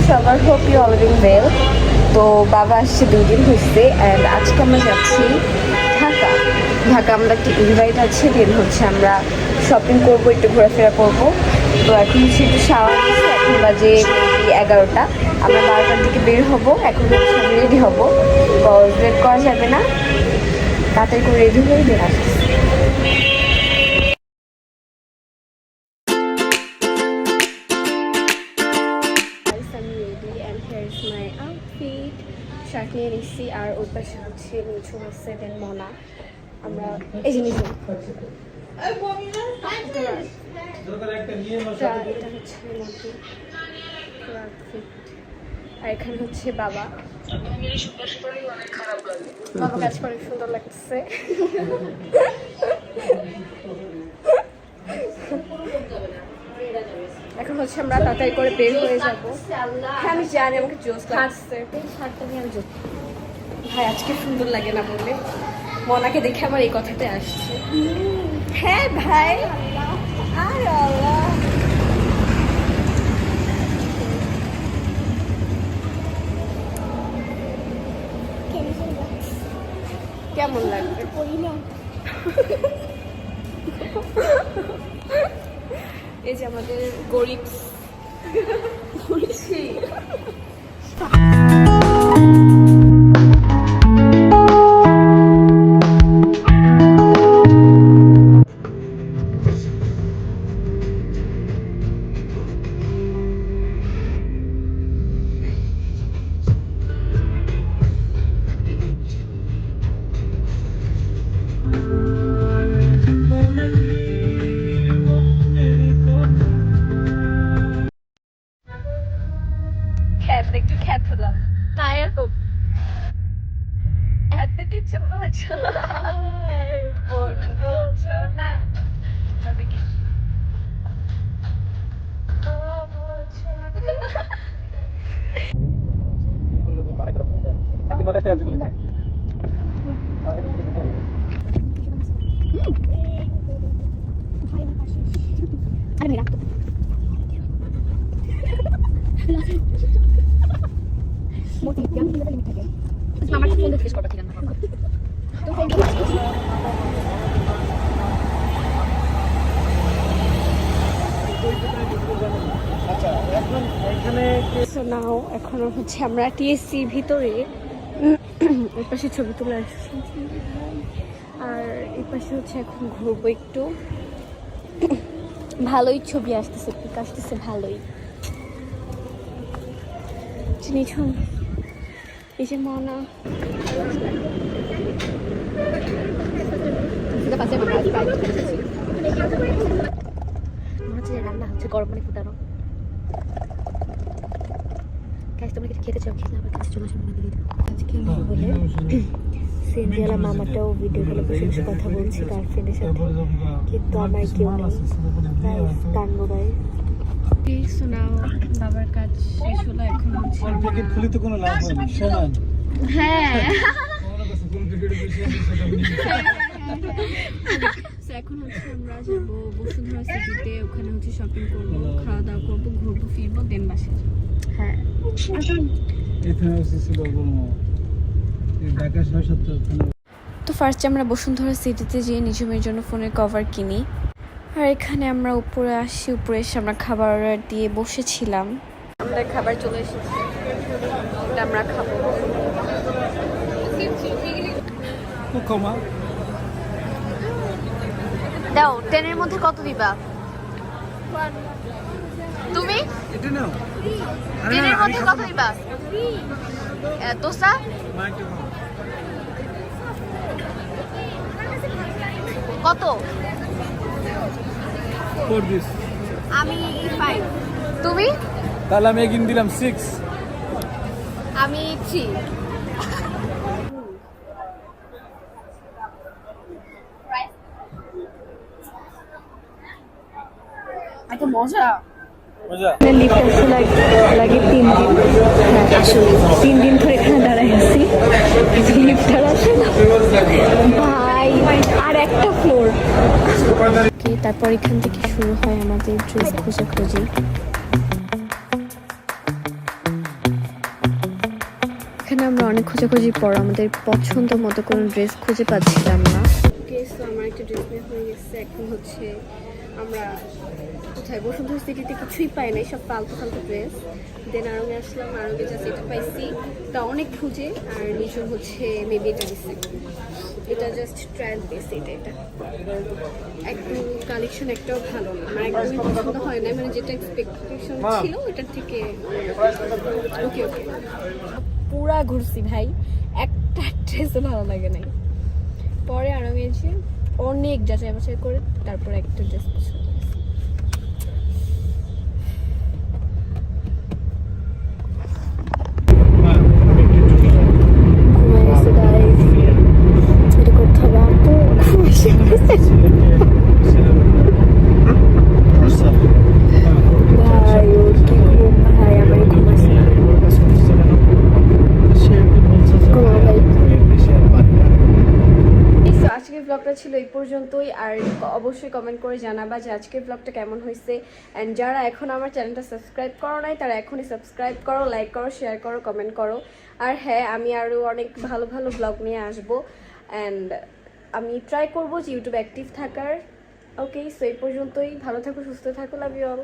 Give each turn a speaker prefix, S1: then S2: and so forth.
S1: সবার hope you all doing well. তো বাবা আসছে 2 দিন হচ্ছে অ্যান্ড আজকে আমরা যাচ্ছি ঢাকা আমরা একটি ইনভাইট আছে, দেন হচ্ছে আমরা শপিং করবো, একটু ঘোরাফেরা করবো। তো এখন হচ্ছে একটু শাওয়ার দিচ্ছি, এখন বাজে 11টা, আমরা 12টার দিকে বের হবো। এখন হচ্ছে আমি রেডি হবো, ওয়েট করা যাবে না, তাড়াতাড়ি করে রেডি হয়ে বের আসছি। শার্ট নিয়ে নিচ্ছি আর ওর পাশে হচ্ছে মিঠু হচ্ছে, দেন মনা। আমরা এই জিনিস এটা হচ্ছে আর এখানে হচ্ছে বাবা কাজ করে, সুন্দর লাগছে। এখন হচ্ছে আমরা তাড়াতাড়ি করে বের হয়ে যাবো। হ্যাঁ আমি জানি আমাকে জোস লাগছে, শার্টটা নিয়ে আমি ভাই আজকে সুন্দর লাগে না বলে মনাকে দেখে আমার এই কথাতে আসছে। হ্যাঁ ভাই আর আল্লাহ কেমন লাগবে এই যে আমাদের গরিব একটু খ্যাত হলাম না এরকম আমার ফোন জিজ্ঞেস করবা কিনা নাও। এখন হচ্ছে আমরা টিএসসির ভিতরে ওই পাশে ছবি তুলে আসছি আর এই পাশে হচ্ছে এখন ঘুরবো একটু। ভালোই ছবি আসতেছে, পিক আসতেছে ভালোই। চিনিছ এই যে মনা রান্না হচ্ছে, গরম পানি ফুটানো। তোমরা কিছু খেতে চাও, খেলে আমার কাছে চলে আসবে। আজকে আমি বলে সিনজিয়ালা মামাটাও ভিডিও কলে বসে বসে কথা বলছি গার্লফ্রেন্ডের সাথে, কিন্তু আমার কেউ নেই। কান্নু গাইস শোনাও, বাবার কাজ শেষ হলো, এখন হচ্ছে হ্যাঁ এখন হচ্ছে আমরা যাবো বসুন্ধরা সিটিতে, ওখানে হচ্ছে শপিং করবো, খাওয়া দাওয়া করবো, ঘুরবো ফিরবো, দেন বাসায় যাবো। হ্যাঁ তো ফার্স্টে আমরা বসুন্ধরা সিটিতে যেয়ে নিজমের জন্য ফোনের কভার কিনি। আর এখানে আমরা উপরে আসি, উপরে এসে আমরা খাবার অর্ডার দিয়ে বসেছিলাম। আমাদের খাবার চলে এসেছে, এটা আমরা খাবো। দাও 10 এর মধ্যে কত দিবা তুমি? 10 এর মধ্যে কত দিবা? দোসা কত? আমি 5। তুমি?
S2: তাহলে আমি এগিয়ে দিলাম 6।
S1: আমি 3। এত মজা লিফট আসতে লাগে 3 দিন। আসলে 3 দিন ধরে এখানে দাঁড়ায় আছি, লিফট আসে না ভাই। আর একটা ফ্লোর, তারপর এখান থেকে শুরু হয় আমাদের ড্রেস খোঁজাখুঁজি। এখানে আমরা অনেক খোঁজাখুঁজির পর আমাদের পছন্দ মতো কোনো ড্রেস খুঁজে পাচ্ছিলাম না। ওকে, সো আমার একটা ড্রেস নেওয়া হয়ে গেছে। এখন হচ্ছে আমরা কোথায় বসুন্ধরা সিটিতে কিছুই পাই নাই, সব ফালতু ফালতু ড্রেস। দেন আরঙে আসলাম, আরঙে জাস্ট এটা পাইছি, এটা অনেক খুঁজে। আর নিচু হচ্ছে মেবি এটা দিচ্ছে, এটা জাস্ট ট্রায়াল পিস। এটা একদম কালেকশন একটাও ভালো না, আমার একদমই পছন্দ হয় না, মানে যেটা এক্সপেকটেশন ছিল ওটার থেকে। ওকে ওকে, পুরা ঘুরছি ভাই, একটা ড্রেসও ভালো লাগে নাই। পরে আরও গিয়েছি অনেক যাচাই বাছাই করে তারপর একটা ড্রেস পছন্দ হয়েছে। ঘুমাই গেছে গাইস, এটা করতে হবে। আর তো ঘুম এসে গেছে ভাই, ও কি ঘুম ভাই, আমার ঘুম আসে। ঘুমাও ভাই। So, আজকের ব্লগটা ছিল এই পর্যন্তই। আর অবশ্যই কমেন্ট করে জানাবা যে আজকের ব্লগটা কেমন হয়েছে। অ্যান্ড যারা এখন আমার চ্যানেলটা সাবস্ক্রাইব করো নাই তারা এখনই সাবস্ক্রাইব করো, লাইক করো, শেয়ার করো, কমেন্ট করো। আর হ্যাঁ, আমি আরও অনেক ভালো ভালো ব্লগ নিয়ে আসবো। অ্যান্ড আমি ট্রাই করবো যে ইউটিউবে অ্যাক্টিভ থাকার। ওকে, সো এই পর্যন্তই। ভালো থাকো, সুস্থ থাকো, লাভ ইউ অল।